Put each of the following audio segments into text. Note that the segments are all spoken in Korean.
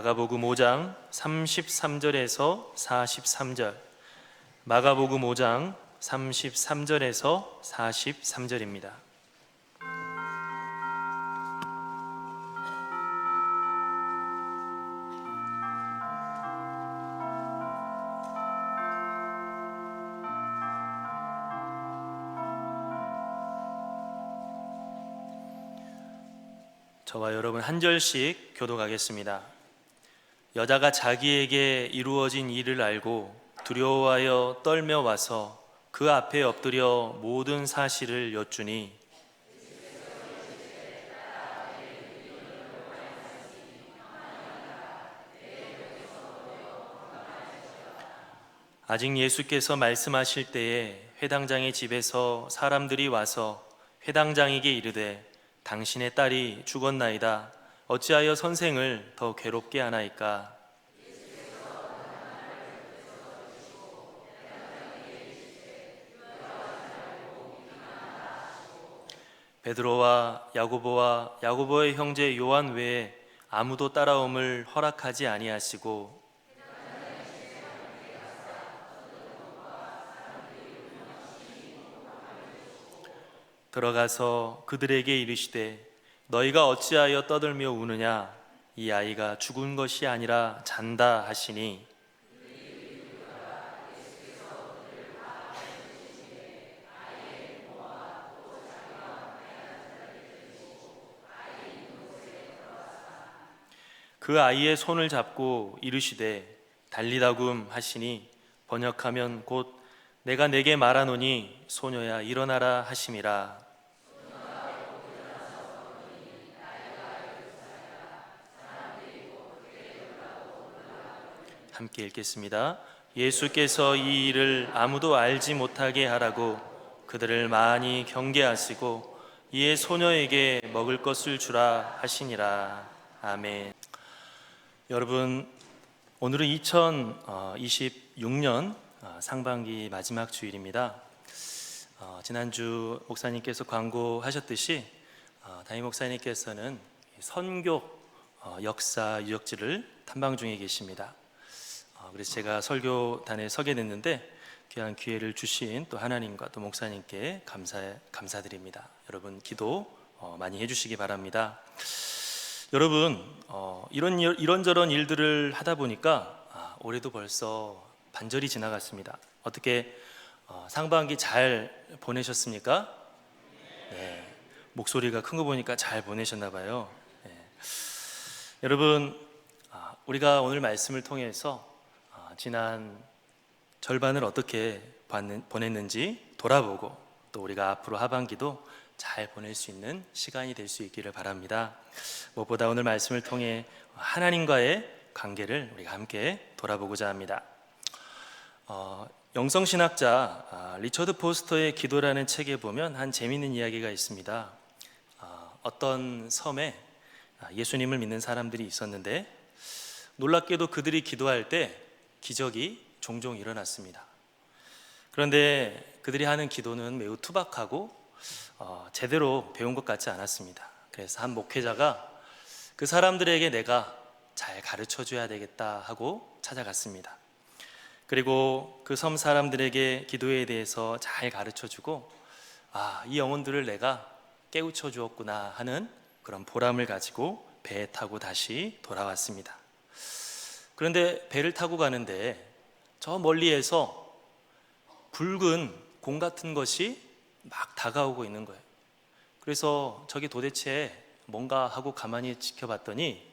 마가복음 5장 33절에서 43절, 마가복음 5장 33절에서 43절입니다. 저와 여러분 한 절씩 교독하겠습니다. 여자가 자기에게 이루어진 일을 알고 두려워하여 떨며 와서 그 앞에 엎드려 모든 사실을 여쭈니 아직 예수께서 말씀하실 때에 회당장의 집에서 사람들이 와서 회당장에게 이르되 당신의 딸이 죽었나이다. 어찌하여 선생을 더 괴롭게 하나이까? 베드로와 야고보와 야고보의 형제 요한 외에 아무도 따라옴을 허락하지 아니하시고 들어가서 그들에게 이르시되 너희가 어찌하여 떠들며 우느냐? 이 아이가 죽은 것이 아니라 잔다 하시니 그 아이의 손을 잡고 이르시되 달리다굼 하시니 번역하면 곧 내가 내게 말하노니 소녀야 일어나라 하심이라. 함께 읽겠습니다. 예수께서 이 일을 아무도 알지 못하게 하라고 그들을 많이 경계하시고 이에 소녀에게 먹을 것을 주라 하시니라. 아멘. 여러분, 오늘은 2026년 상반기 마지막 주일입니다. 지난주 목사님께서 광고하셨듯이 담임 목사님께서는 선교 역사 유적지를 탐방 중에 계십니다. 그래서 제가 설교단에 서게 됐는데 귀한 기회를 주신 또 하나님과 또 목사님께 감사드립니다. 여러분 기도 많이 해주시기 바랍니다. 여러분 이런저런 일들을 하다 보니까 올해도 벌써 반절이 지나갔습니다. 어떻게 상반기 잘 보내셨습니까? 네, 목소리가 큰 거 보니까 잘 보내셨나 봐요. 네. 여러분 우리가 오늘 말씀을 통해서 지난 절반을 어떻게 보냈는지 돌아보고 또 우리가 앞으로 하반기도 잘 보낼 수 있는 시간이 될 수 있기를 바랍니다. 무엇보다 오늘 말씀을 통해 하나님과의 관계를 우리가 함께 돌아보고자 합니다. 영성신학자 리처드 포스터의 기도라는 책에 보면 한 재미있는 이야기가 있습니다. 어떤 섬에 예수님을 믿는 사람들이 있었는데 놀랍게도 그들이 기도할 때 기적이 종종 일어났습니다. 그런데 그들이 하는 기도는 매우 투박하고 제대로 배운 것 같지 않았습니다. 그래서 한 목회자가 그 사람들에게 내가 잘 가르쳐 줘야 되겠다 하고 찾아갔습니다. 그리고 그 섬 사람들에게 기도에 대해서 잘 가르쳐 주고 이 영혼들을 내가 깨우쳐 주었구나 하는 그런 보람을 가지고 배에 타고 다시 돌아왔습니다. 그런데 배를 타고 가는데 저 멀리에서 붉은 공 같은 것이 막 다가오고 있는 거예요. 그래서 저게 도대체 뭔가 하고 가만히 지켜봤더니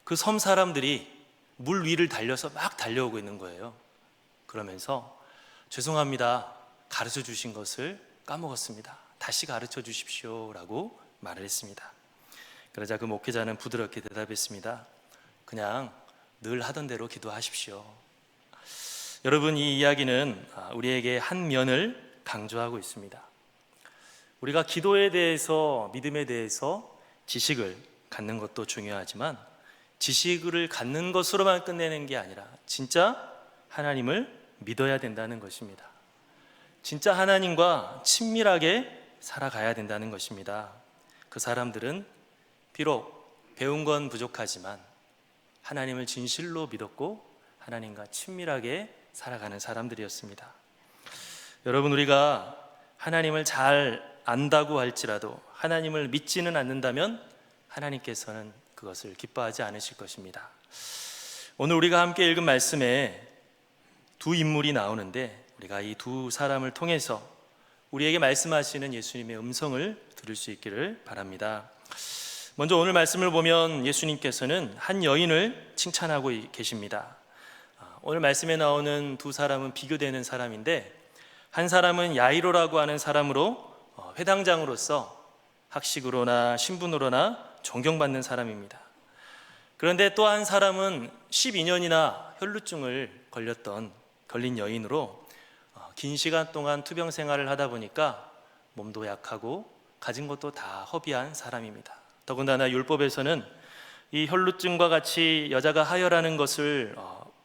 그 섬 사람들이 물 위를 달려서 막 달려오고 있는 거예요. 그러면서 죄송합니다, 가르쳐 주신 것을 까먹었습니다. 다시 가르쳐 주십시오 라고 말을 했습니다. 그러자 그 목회자는 부드럽게 대답했습니다. 그냥 늘 하던 대로 기도하십시오. 여러분, 이 이야기는 우리에게 한 면을 강조하고 있습니다. 우리가 기도에 대해서, 믿음에 대해서 지식을 갖는 것도 중요하지만 지식을 갖는 것으로만 끝내는 게 아니라 진짜 하나님을 믿어야 된다는 것입니다. 진짜 하나님과 친밀하게 살아가야 된다는 것입니다. 그 사람들은 비록 배운 건 부족하지만 하나님을 진실로 믿었고 하나님과 친밀하게 살아가는 사람들이었습니다. 여러분, 우리가 하나님을 잘 안다고 할지라도 하나님을 믿지는 않는다면 하나님께서는 그것을 기뻐하지 않으실 것입니다. 오늘 우리가 함께 읽은 말씀에 두 인물이 나오는데 우리가 이 두 사람을 통해서 우리에게 말씀하시는 예수님의 음성을 들을 수 있기를 바랍니다. 먼저 오늘 말씀을 보면 예수님께서는 한 여인을 칭찬하고 계십니다. 오늘 말씀에 나오는 두 사람은 비교되는 사람인데, 한 사람은 야이로라고 하는 사람으로 회당장으로서 학식으로나 신분으로나 존경받는 사람입니다. 그런데 또 한 사람은 12년이나 혈루증을 걸린 여인으로 긴 시간 동안 투병 생활을 하다 보니까 몸도 약하고 가진 것도 다 허비한 사람입니다. 더군다나 율법에서는 이 혈루증과 같이 여자가 하혈하는 것을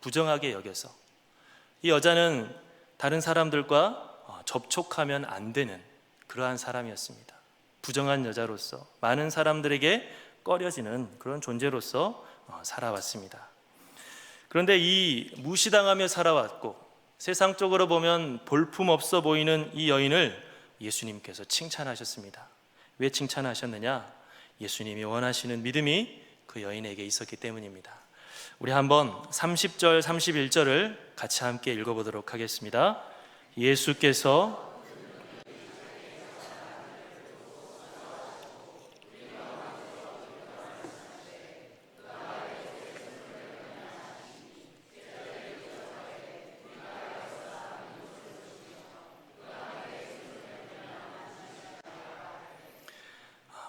부정하게 여겨서 이 여자는 다른 사람들과 접촉하면 안 되는 그러한 사람이었습니다. 부정한 여자로서 많은 사람들에게 꺼려지는 그런 존재로서 살아왔습니다. 그런데 이 무시당하며 살아왔고 세상적으로 보면 볼품없어 보이는 이 여인을 예수님께서 칭찬하셨습니다. 왜 칭찬하셨느냐? 예수님이 원하시는 믿음이 그 여인에게 있었기 때문입니다. 우리 한번 30절, 31절을 같이 함께 읽어보도록 하겠습니다. 예수께서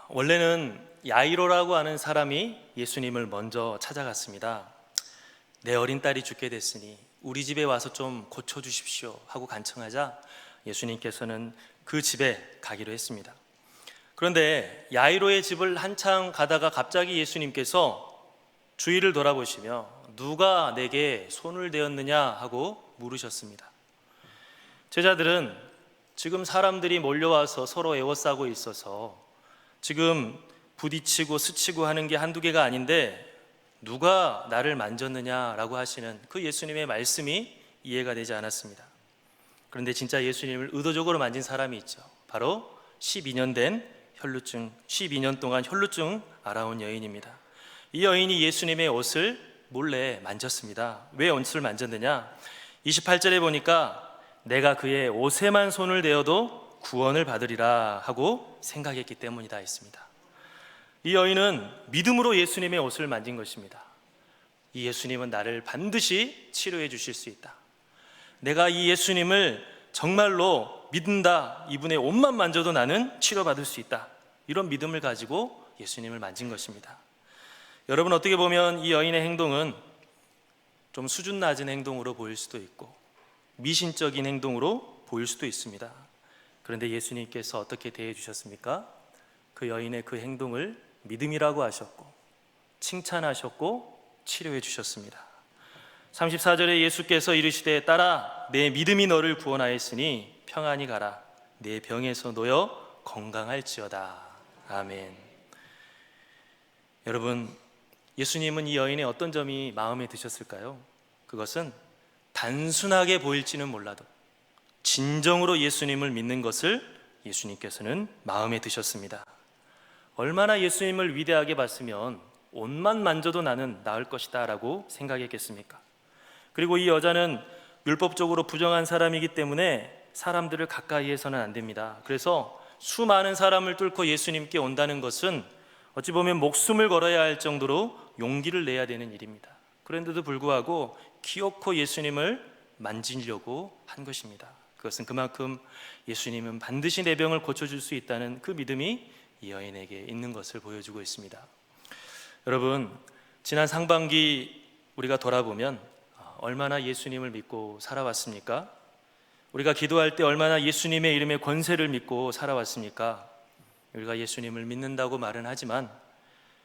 원래는 야이로라고 하는 사람이 예수님을 먼저 찾아갔습니다. 내 어린 딸이 죽게 됐으니 우리 집에 와서 좀 고쳐주십시오 하고 간청하자 예수님께서는 그 집에 가기로 했습니다. 그런데 야이로의 집을 한참 가다가 갑자기 예수님께서 주위를 돌아보시며 누가 내게 손을 대었느냐 하고 물으셨습니다. 제자들은 지금 사람들이 몰려와서 서로 에워싸고 있어서 지금 부딪히고 스치고 하는 게 한두 개가 아닌데 누가 나를 만졌느냐라고 하시는 그 예수님의 말씀이 이해가 되지 않았습니다. 그런데 진짜 예수님을 의도적으로 만진 사람이 있죠. 바로 12년 동안 혈루증 알아온 여인입니다. 이 여인이 예수님의 옷을 몰래 만졌습니다. 왜 옷을 만졌느냐? 28절에 보니까 내가 그의 옷에만 손을 대어도 구원을 받으리라 하고 생각했기 때문이다 했습니다. 이 여인은 믿음으로 예수님의 옷을 만진 것입니다. 이 예수님은 나를 반드시 치료해 주실 수 있다. 내가 이 예수님을 정말로 믿는다. 이분의 옷만 만져도 나는 치료받을 수 있다. 이런 믿음을 가지고 예수님을 만진 것입니다. 여러분, 어떻게 보면 이 여인의 행동은 좀 수준 낮은 행동으로 보일 수도 있고 미신적인 행동으로 보일 수도 있습니다. 그런데 예수님께서 어떻게 대해 주셨습니까? 그 여인의 그 행동을 믿음이라고 하셨고 칭찬하셨고 치료해 주셨습니다. 34절에 예수께서 이르시되 딸아 내 믿음이 너를 구원하였으니 평안히 가라 내 병에서 놓여 건강할지어다. 아멘. 여러분, 예수님은 이 여인의 어떤 점이 마음에 드셨을까요? 그것은 단순하게 보일지는 몰라도 진정으로 예수님을 믿는 것을 예수님께서는 마음에 드셨습니다. 얼마나 예수님을 위대하게 봤으면 옷만 만져도 나는 나을 것이다 라고 생각했겠습니까? 그리고 이 여자는 율법적으로 부정한 사람이기 때문에 사람들을 가까이 해서는 안 됩니다. 그래서 수많은 사람을 뚫고 예수님께 온다는 것은 어찌 보면 목숨을 걸어야 할 정도로 용기를 내야 되는 일입니다. 그런데도 불구하고 기어코 예수님을 만지려고 한 것입니다. 그것은 그만큼 예수님은 반드시 내 병을 고쳐줄 수 있다는 그 믿음이 이 여인에게 있는 것을 보여주고 있습니다. 여러분, 지난 상반기 우리가 돌아보면 얼마나 예수님을 믿고 살아왔습니까? 우리가 기도할 때 얼마나 예수님의 이름의 권세를 믿고 살아왔습니까? 우리가 예수님을 믿는다고 말은 하지만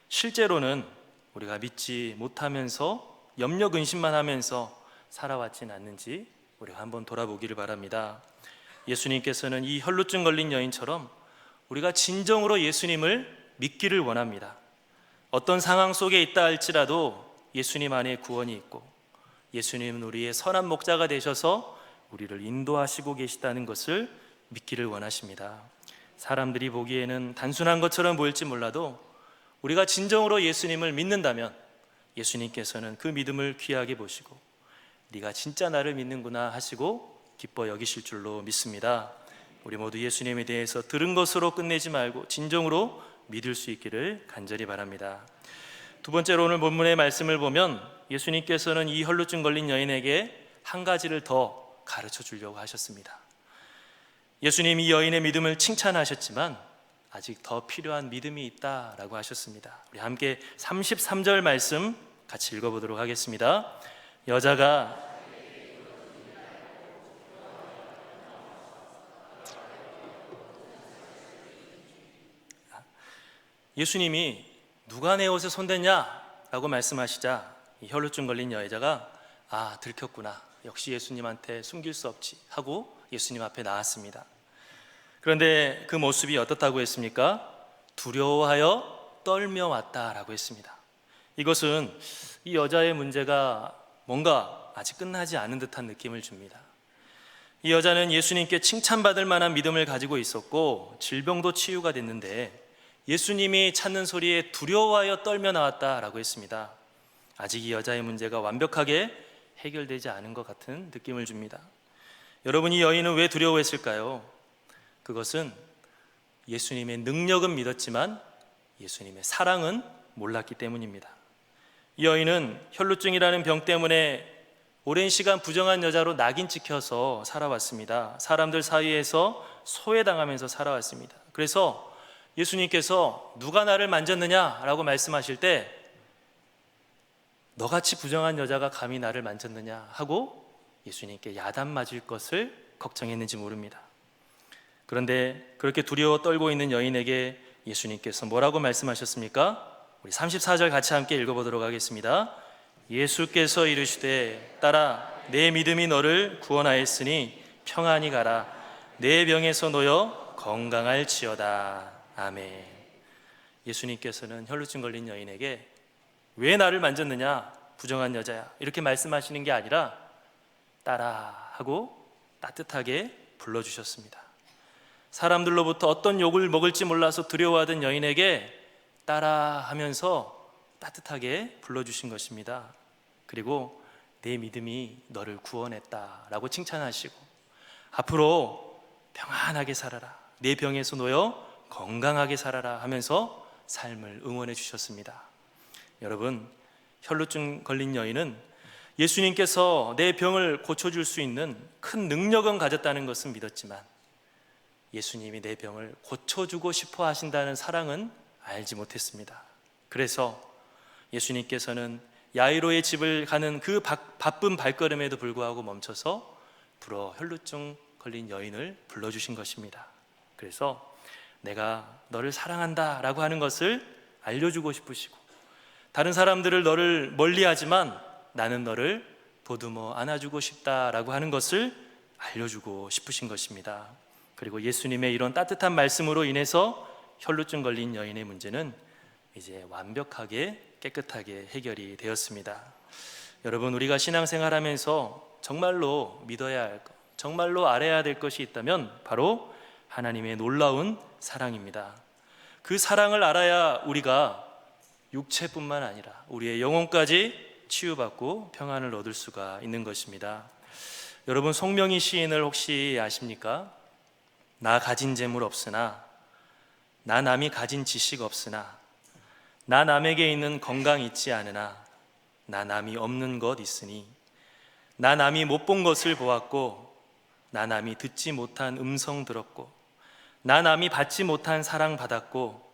실제로는 우리가 믿지 못하면서 염려 근심만 하면서 살아왔진 않는지 우리가 한번 돌아보기를 바랍니다. 예수님께서는 이 혈루증 걸린 여인처럼 우리가 진정으로 예수님을 믿기를 원합니다. 어떤 상황 속에 있다 할지라도 예수님 안에 구원이 있고 예수님은 우리의 선한 목자가 되셔서 우리를 인도하시고 계시다는 것을 믿기를 원하십니다. 사람들이 보기에는 단순한 것처럼 보일지 몰라도 우리가 진정으로 예수님을 믿는다면 예수님께서는 그 믿음을 귀하게 보시고 네가 진짜 나를 믿는구나 하시고 기뻐 여기실 줄로 믿습니다. 우리 모두 예수님에 대해서 들은 것으로 끝내지 말고 진정으로 믿을 수 있기를 간절히 바랍니다. 두 번째로 오늘 본문의 말씀을 보면 예수님께서는 이 혈루증 걸린 여인에게 한 가지를 더 가르쳐 주려고 하셨습니다. 예수님이 이 여인의 믿음을 칭찬하셨지만 아직 더 필요한 믿음이 있다라고 하셨습니다. 우리 함께 33절 말씀 같이 읽어보도록 하겠습니다. 여자가 예수님이 누가 내 옷에 손댔냐라고 말씀하시자 이 혈루증 걸린 여자가 들켰구나, 역시 예수님한테 숨길 수 없지 하고 예수님 앞에 나왔습니다. 그런데 그 모습이 어떻다고 했습니까? 두려워하여 떨며 왔다라고 했습니다. 이것은 이 여자의 문제가 뭔가 아직 끝나지 않은 듯한 느낌을 줍니다. 이 여자는 예수님께 칭찬받을 만한 믿음을 가지고 있었고 질병도 치유가 됐는데 예수님이 찾는 소리에 두려워하여 떨며 나왔다라고 했습니다. 아직 이 여자의 문제가 완벽하게 해결되지 않은 것 같은 느낌을 줍니다. 여러분, 이 여인은 왜 두려워했을까요? 그것은 예수님의 능력은 믿었지만 예수님의 사랑은 몰랐기 때문입니다. 이 여인은 혈루증이라는 병 때문에 오랜 시간 부정한 여자로 낙인 찍혀서 살아왔습니다. 사람들 사이에서 소외당하면서 살아왔습니다. 그래서 예수님께서 누가 나를 만졌느냐라고 말씀하실 때 너같이 부정한 여자가 감히 나를 만졌느냐 하고 예수님께 야단 맞을 것을 걱정했는지 모릅니다. 그런데 그렇게 두려워 떨고 있는 여인에게 예수님께서 뭐라고 말씀하셨습니까? 우리 34절 같이 함께 읽어보도록 하겠습니다. 예수께서 이르시되 딸아, 내 믿음이 너를 구원하였으니 평안히 가라. 내 병에서 놓여 건강할지어다. 아멘. 예수님께서는 혈루증 걸린 여인에게 왜 나를 만졌느냐, 부정한 여자야, 이렇게 말씀하시는 게 아니라 딸아 하고 따뜻하게 불러주셨습니다. 사람들로부터 어떤 욕을 먹을지 몰라서 두려워하던 여인에게 딸아 하면서 따뜻하게 불러주신 것입니다. 그리고 내 믿음이 너를 구원했다라고 칭찬하시고 앞으로 평안하게 살아라, 내 병에서 놓여 건강하게 살아라 하면서 삶을 응원해 주셨습니다. 여러분, 혈루증 걸린 여인은 예수님께서 내 병을 고쳐줄 수 있는 큰 능력은 가졌다는 것은 믿었지만 예수님이 내 병을 고쳐주고 싶어 하신다는 사랑은 알지 못했습니다. 그래서 예수님께서는 야이로의 집을 가는 그 바쁜 발걸음에도 불구하고 멈춰서 불어 혈루증 걸린 여인을 불러주신 것입니다. 그래서 내가 너를 사랑한다 라고 하는 것을 알려주고 싶으시고 다른 사람들을 너를 멀리하지만 나는 너를 보듬어 안아주고 싶다라고 하는 것을 알려주고 싶으신 것입니다. 그리고 예수님의 이런 따뜻한 말씀으로 인해서 혈루증 걸린 여인의 문제는 이제 완벽하게 깨끗하게 해결이 되었습니다. 여러분, 우리가 신앙생활하면서 정말로 믿어야 할 것, 정말로 알아야 될 것이 있다면 바로 하나님의 놀라운 사랑입니다. 그 사랑을 알아야 우리가 육체뿐만 아니라 우리의 영혼까지 치유받고 평안을 얻을 수가 있는 것입니다. 여러분, 송명희 시인을 혹시 아십니까? 나 가진 재물 없으나, 나 남이 가진 지식 없으나, 나 남에게 있는 건강 있지 않으나, 나 남이 없는 것 있으니, 나 남이 못 본 것을 보았고, 나 남이 듣지 못한 음성 들었고, 나 남이 받지 못한 사랑 받았고,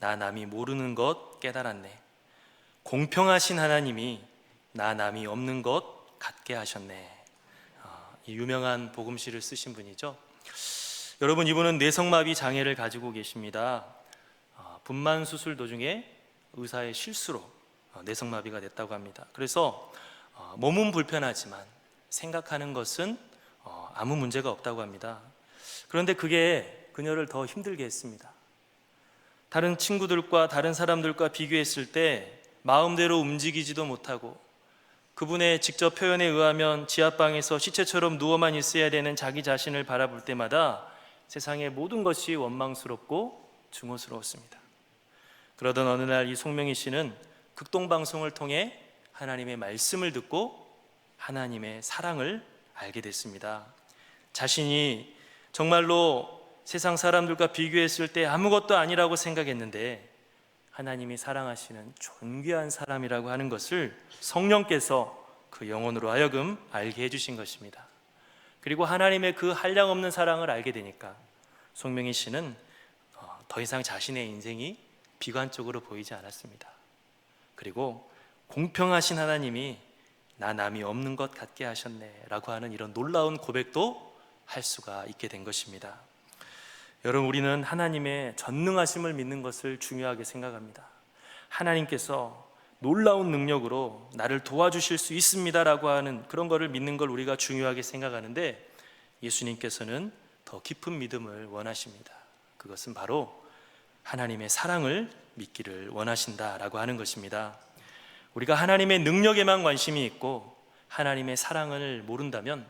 나 남이 모르는 것 깨달았네. 공평하신 하나님이 나 남이 없는 것 같게 하셨네. 이 유명한 복음시를 쓰신 분이죠. 여러분, 이분은 뇌성마비 장애를 가지고 계십니다. 분만 수술 도중에 의사의 실수로 뇌성마비가 됐다고 합니다. 그래서 몸은 불편하지만 생각하는 것은 아무 문제가 없다고 합니다. 그런데 그게 그녀를 더 힘들게 했습니다. 다른 친구들과 다른 사람들과 비교했을 때 마음대로 움직이지도 못하고 그분의 직접 표현에 의하면 지하방에서 시체처럼 누워만 있어야 되는 자기 자신을 바라볼 때마다 세상의 모든 것이 원망스럽고 증오스러웠습니다. 그러던 어느 날 이 송명희 씨는 극동방송을 통해 하나님의 말씀을 듣고 하나님의 사랑을 알게 됐습니다. 자신이 정말로 세상 사람들과 비교했을 때 아무것도 아니라고 생각했는데 하나님이 사랑하시는 존귀한 사람이라고 하는 것을 성령께서 그 영혼으로 하여금 알게 해주신 것입니다. 그리고 하나님의 그 한량없는 사랑을 알게 되니까 송명희 씨는 더 이상 자신의 인생이 비관적으로 보이지 않았습니다. 그리고 공평하신 하나님이 나 남이 없는 것 같게 하셨네 라고 하는 이런 놀라운 고백도 할 수가 있게 된 것입니다. 여러분, 우리는 하나님의 전능하심을 믿는 것을 중요하게 생각합니다. 하나님께서 놀라운 능력으로 나를 도와주실 수 있습니다 라고 하는 그런 것을 믿는 걸 우리가 중요하게 생각하는데 예수님께서는 더 깊은 믿음을 원하십니다. 그것은 바로 하나님의 사랑을 믿기를 원하신다라고 하는 것입니다. 우리가 하나님의 능력에만 관심이 있고 하나님의 사랑을 모른다면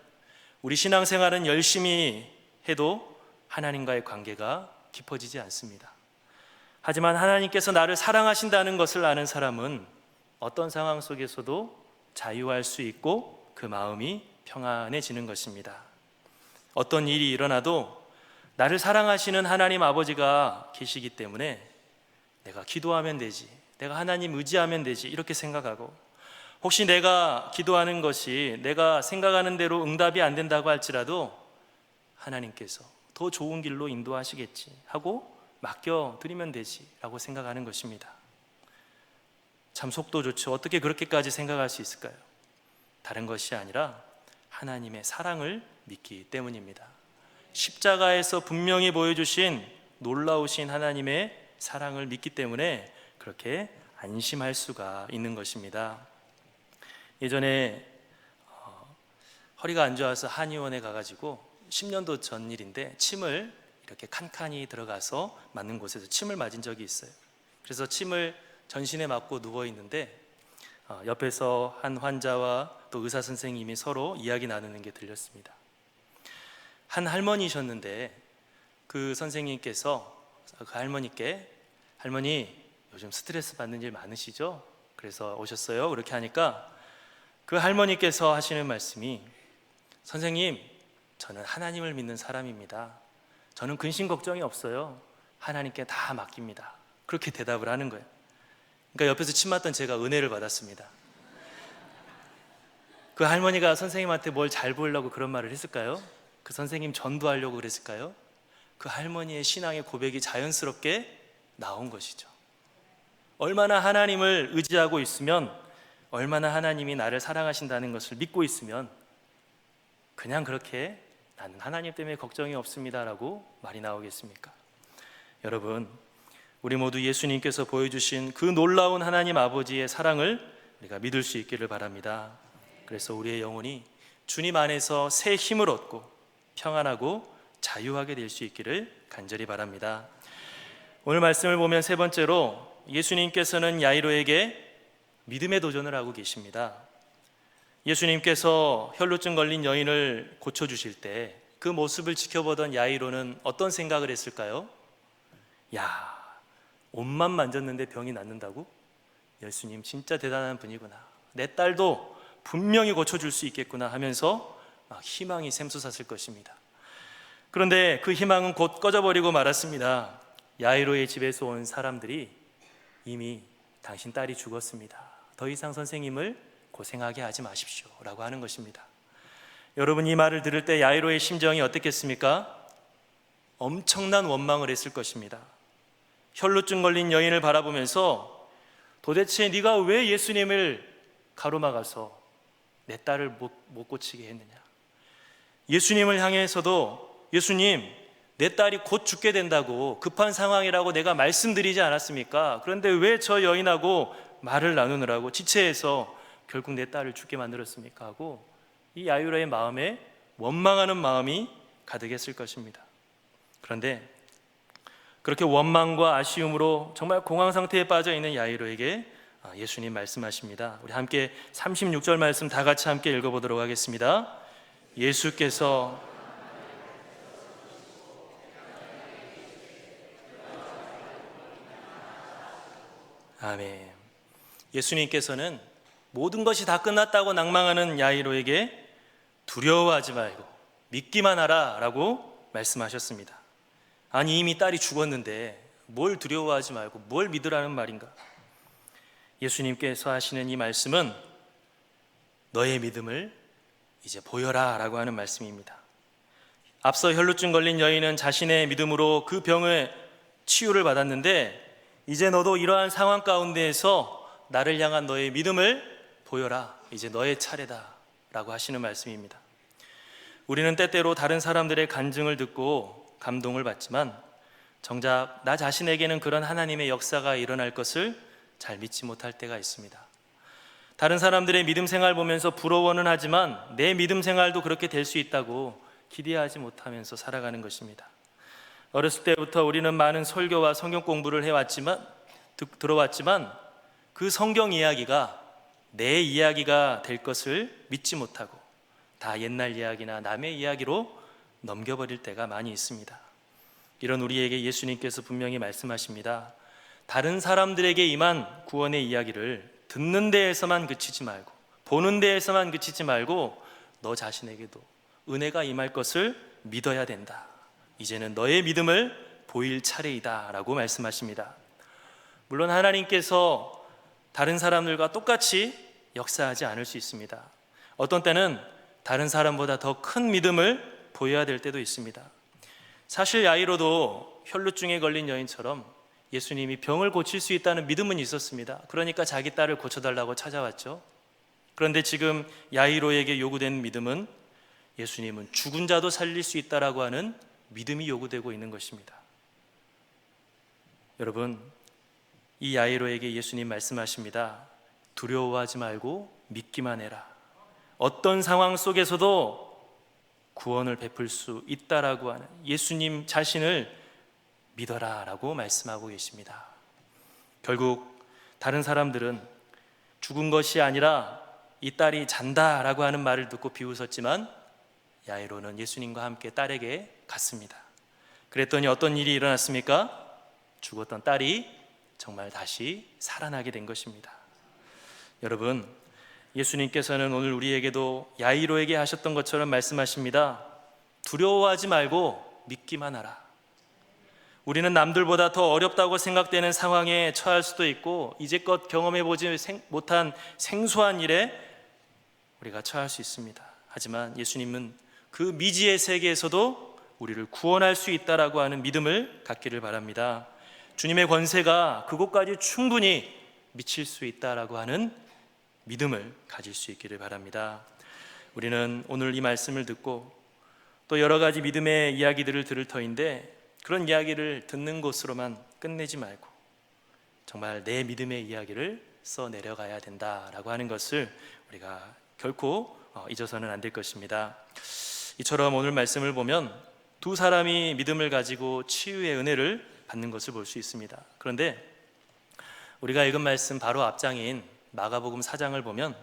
우리 신앙생활은 열심히 해도 하나님과의 관계가 깊어지지 않습니다. 하지만 하나님께서 나를 사랑하신다는 것을 아는 사람은 어떤 상황 속에서도 자유할 수 있고 그 마음이 평안해지는 것입니다. 어떤 일이 일어나도 나를 사랑하시는 하나님 아버지가 계시기 때문에 내가 기도하면 되지, 내가 하나님 의지하면 되지 이렇게 생각하고, 혹시 내가 기도하는 것이 내가 생각하는 대로 응답이 안 된다고 할지라도 하나님께서 더 좋은 길로 인도하시겠지 하고 맡겨드리면 되지 라고 생각하는 것입니다. 참 속도 좋죠. 어떻게 그렇게까지 생각할 수 있을까요? 다른 것이 아니라 하나님의 사랑을 믿기 때문입니다. 십자가에서 분명히 보여주신 놀라우신 하나님의 사랑을 믿기 때문에 그렇게 안심할 수가 있는 것입니다. 예전에 허리가 안 좋아서 한의원에 가가지고 10년도 전 일인데 침을 이렇게 칸칸이 들어가서 맞는 곳에서 침을 맞은 적이 있어요. 그래서 침을 전신에 맞고 누워 있는데 옆에서 한 환자와 또 의사 선생님이 서로 이야기 나누는 게 들렸습니다. 한 할머니셨는데 그 선생님께서 그 할머니께 할머니 요즘 스트레스 받는 일 많으시죠? 그래서 오셨어요? 그렇게 하니까 그 할머니께서 하시는 말씀이 선생님 저는 하나님을 믿는 사람입니다. 저는 근심 걱정이 없어요. 하나님께 다 맡깁니다. 그렇게 대답을 하는 거예요. 그러니까 옆에서 침 맞던 제가 은혜를 받았습니다. 그 할머니가 선생님한테 뭘 잘 보이려고 그런 말을 했을까요? 그 선생님 전도하려고 그랬을까요? 그 할머니의 신앙의 고백이 자연스럽게 나온 것이죠. 얼마나 하나님을 의지하고 있으면, 얼마나 하나님이 나를 사랑하신다는 것을 믿고 있으면 그냥 그렇게 나는 하나님 때문에 걱정이 없습니다 라고 말이 나오겠습니까? 여러분, 우리 모두 예수님께서 보여주신 그 놀라운 하나님 아버지의 사랑을 우리가 믿을 수 있기를 바랍니다. 그래서 우리의 영혼이 주님 안에서 새 힘을 얻고 평안하고 자유하게 될 수 있기를 간절히 바랍니다. 오늘 말씀을 보면 세 번째로 예수님께서는 야이로에게 믿음의 도전을 하고 계십니다. 예수님께서 혈루증 걸린 여인을 고쳐주실 때 그 모습을 지켜보던 야이로는 어떤 생각을 했을까요? 야, 옷만 만졌는데 병이 낫는다고? 예수님 진짜 대단한 분이구나. 내 딸도 분명히 고쳐줄 수 있겠구나 하면서 막 희망이 샘솟았을 것입니다. 그런데 그 희망은 곧 꺼져버리고 말았습니다. 야이로의 집에서 온 사람들이 이미 당신 딸이 죽었습니다. 더 이상 선생님을 고생하게 하지 마십시오 라고 하는 것입니다. 여러분, 이 말을 들을 때 야이로의 심정이 어땠겠습니까? 엄청난 원망을 했을 것입니다. 혈루증 걸린 여인을 바라보면서 도대체 네가 왜 예수님을 가로막아서 내 딸을 못 고치게 했느냐. 예수님을 향해서도 예수님, 내 딸이 곧 죽게 된다고 급한 상황이라고 내가 말씀드리지 않았습니까? 그런데 왜 저 여인하고 말을 나누느라고 지체해서 결국 내 딸을 죽게 만들었습니까? 하고 이 야이로의 마음에 원망하는 마음이 가득했을 것입니다. 그런데 그렇게 원망과 아쉬움으로 정말 공황 상태에 빠져 있는 야이로에게 예수님 말씀하십니다. 우리 함께 36절 말씀 다 같이 함께 읽어보도록 하겠습니다. 예수께서 아멘. 예수님께서는 모든 것이 다 끝났다고 낭망하는 야이로에게 두려워하지 말고 믿기만 하라 라고 말씀하셨습니다. 아니, 이미 딸이 죽었는데 뭘 두려워하지 말고 뭘 믿으라는 말인가? 예수님께서 하시는 이 말씀은 너의 믿음을 이제 보여라 라고 하는 말씀입니다. 앞서 혈루증 걸린 여인은 자신의 믿음으로 그 병의 치유를 받았는데 이제 너도 이러한 상황 가운데에서 나를 향한 너의 믿음을 보여라. 이제 너의 차례다 라고 하시는 말씀입니다. 우리는 때때로 다른 사람들의 간증을 듣고 감동을 받지만 정작 나 자신에게는 그런 하나님의 역사가 일어날 것을 잘 믿지 못할 때가 있습니다. 다른 사람들의 믿음 생활 보면서 부러워는 하지만 내 믿음 생활도 그렇게 될 수 있다고 기대하지 못하면서 살아가는 것입니다. 어렸을 때부터 우리는 많은 설교와 성경 공부를 들어왔지만 그 성경 이야기가 내 이야기가 될 것을 믿지 못하고 다 옛날 이야기나 남의 이야기로 넘겨버릴 때가 많이 있습니다. 이런 우리에게 예수님께서 분명히 말씀하십니다. 다른 사람들에게 임한 구원의 이야기를 듣는 데에서만 그치지 말고 보는 데에서만 그치지 말고 너 자신에게도 은혜가 임할 것을 믿어야 된다. 이제는 너의 믿음을 보일 차례이다 라고 말씀하십니다. 물론 하나님께서 다른 사람들과 똑같이 역사하지 않을 수 있습니다. 어떤 때는 다른 사람보다 더 큰 믿음을 보여야 될 때도 있습니다. 사실 야이로도 혈루증에 걸린 여인처럼 예수님이 병을 고칠 수 있다는 믿음은 있었습니다. 그러니까 자기 딸을 고쳐달라고 찾아왔죠. 그런데 지금 야이로에게 요구된 믿음은 예수님은 죽은 자도 살릴 수 있다라고 하는 믿음이 요구되고 있는 것입니다. 여러분, 이 야이로에게 예수님 말씀하십니다. 두려워하지 말고 믿기만 해라. 어떤 상황 속에서도 구원을 베풀 수 있다라고 하는 예수님 자신을 믿어라 라고 말씀하고 계십니다. 결국 다른 사람들은 죽은 것이 아니라 이 딸이 잔다라고 하는 말을 듣고 비웃었지만 야이로는 예수님과 함께 딸에게 갔습니다. 그랬더니 어떤 일이 일어났습니까? 죽었던 딸이 정말 다시 살아나게 된 것입니다. 여러분, 예수님께서는 오늘 우리에게도 야이로에게 하셨던 것처럼 말씀하십니다. 두려워하지 말고 믿기만 하라. 우리는 남들보다 더 어렵다고 생각되는 상황에 처할 수도 있고 이제껏 경험해보지 못한 생소한 일에 우리가 처할 수 있습니다. 하지만 예수님은 그 미지의 세계에서도 우리를 구원할 수 있다라고 하는 믿음을 갖기를 바랍니다. 주님의 권세가 그곳까지 충분히 미칠 수 있다라고 하는 믿음을 가질 수 있기를 바랍니다. 우리는 오늘 이 말씀을 듣고 또 여러 가지 믿음의 이야기들을 들을 터인데 그런 이야기를 듣는 것으로만 끝내지 말고 정말 내 믿음의 이야기를 써내려가야 된다라고 하는 것을 우리가 결코 잊어서는 안 될 것입니다. 이처럼 오늘 말씀을 보면 두 사람이 믿음을 가지고 치유의 은혜를 받는 것을 볼 수 있습니다. 그런데 우리가 읽은 말씀 바로 앞장인 마가복음 4장을 보면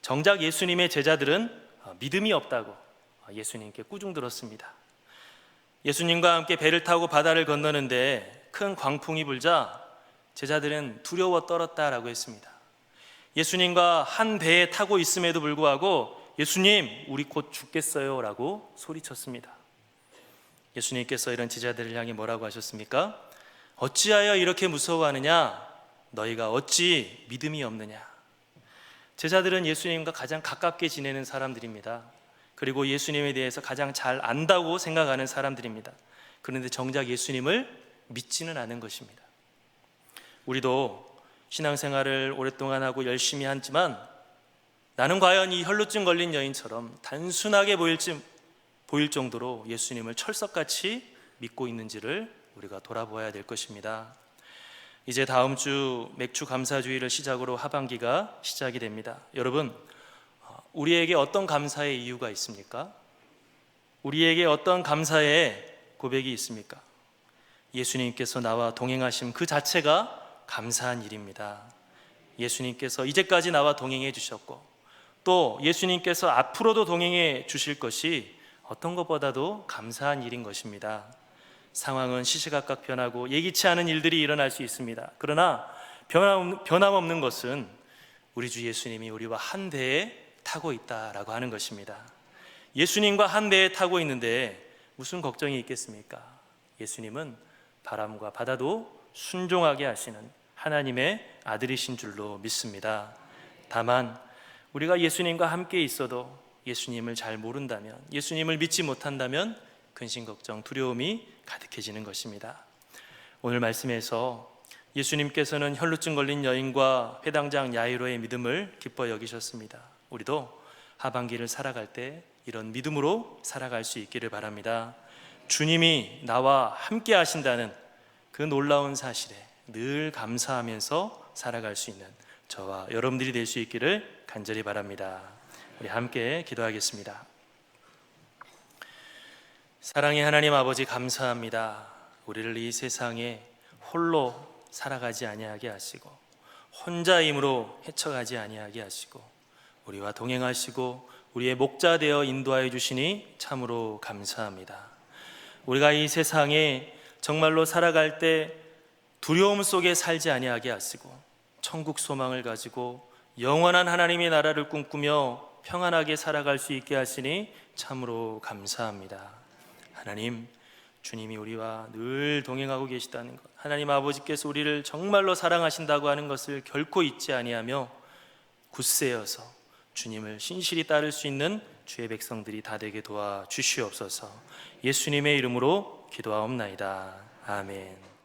정작 예수님의 제자들은 믿음이 없다고 예수님께 꾸중 들었습니다. 예수님과 함께 배를 타고 바다를 건너는데 큰 광풍이 불자 제자들은 두려워 떨었다라고 했습니다. 예수님과 한 배에 타고 있음에도 불구하고 예수님, 우리 곧 죽겠어요 라고 소리쳤습니다. 예수님께서 이런 제자들을 향해 뭐라고 하셨습니까? 어찌하여 이렇게 무서워하느냐? 너희가 어찌 믿음이 없느냐? 제자들은 예수님과 가장 가깝게 지내는 사람들입니다. 그리고 예수님에 대해서 가장 잘 안다고 생각하는 사람들입니다. 그런데 정작 예수님을 믿지는 않은 것입니다. 우리도 신앙생활을 오랫동안 하고 열심히 하지만 나는 과연 이 혈루증 걸린 여인처럼 단순하게 보일 정도로 예수님을 철석같이 믿고 있는지를 우리가 돌아보아야 될 것입니다. 이제 다음 주 맥주 감사주의를 시작으로 하반기가 시작이 됩니다. 여러분, 우리에게 어떤 감사의 이유가 있습니까? 우리에게 어떤 감사의 고백이 있습니까? 예수님께서 나와 동행하심 그 자체가 감사한 일입니다. 예수님께서 이제까지 나와 동행해 주셨고 또 예수님께서 앞으로도 동행해 주실 것이 어떤 것보다도 감사한 일인 것입니다. 상황은 시시각각 변하고 예기치 않은 일들이 일어날 수 있습니다. 그러나 변함없는 것은 우리 주 예수님이 우리와 한 대에 타고 있다라고 하는 것입니다. 예수님과 한 대에 타고 있는데 무슨 걱정이 있겠습니까? 예수님은 바람과 바다도 순종하게 하시는 하나님의 아들이신 줄로 믿습니다. 다만 우리가 예수님과 함께 있어도 예수님을 잘 모른다면, 예수님을 믿지 못한다면 근심, 걱정, 두려움이 가득해지는 것입니다. 오늘 말씀에서 예수님께서는 혈루증 걸린 여인과 회당장 야이로의 믿음을 기뻐 여기셨습니다. 우리도 하반기를 살아갈 때 이런 믿음으로 살아갈 수 있기를 바랍니다. 주님이 나와 함께 하신다는 그 놀라운 사실에 늘 감사하면서 살아갈 수 있는 저와 여러분들이 될 수 있기를 간절히 바랍니다. 우리 함께 기도하겠습니다. 사랑의 하나님 아버지, 감사합니다. 우리를 이 세상에 홀로 살아가지 아니하게 하시고 혼자 힘으로 헤쳐가지 아니하게 하시고 우리와 동행하시고 우리의 목자 되어 인도하여 주시니 참으로 감사합니다. 우리가 이 세상에 정말로 살아갈 때 두려움 속에 살지 아니하게 하시고 천국 소망을 가지고 영원한 하나님의 나라를 꿈꾸며 평안하게 살아갈 수 있게 하시니 참으로 감사합니다. 하나님, 주님이 우리와 늘 동행하고 계시다는 것, 하나님 아버지께서 우리를 정말로 사랑하신다고 하는 것을 결코 잊지 아니하며 굳세어서 주님을 신실히 따를 수 있는 주의 백성들이 다 되게 도와주시옵소서. 예수님의 이름으로 기도하옵나이다. 아멘.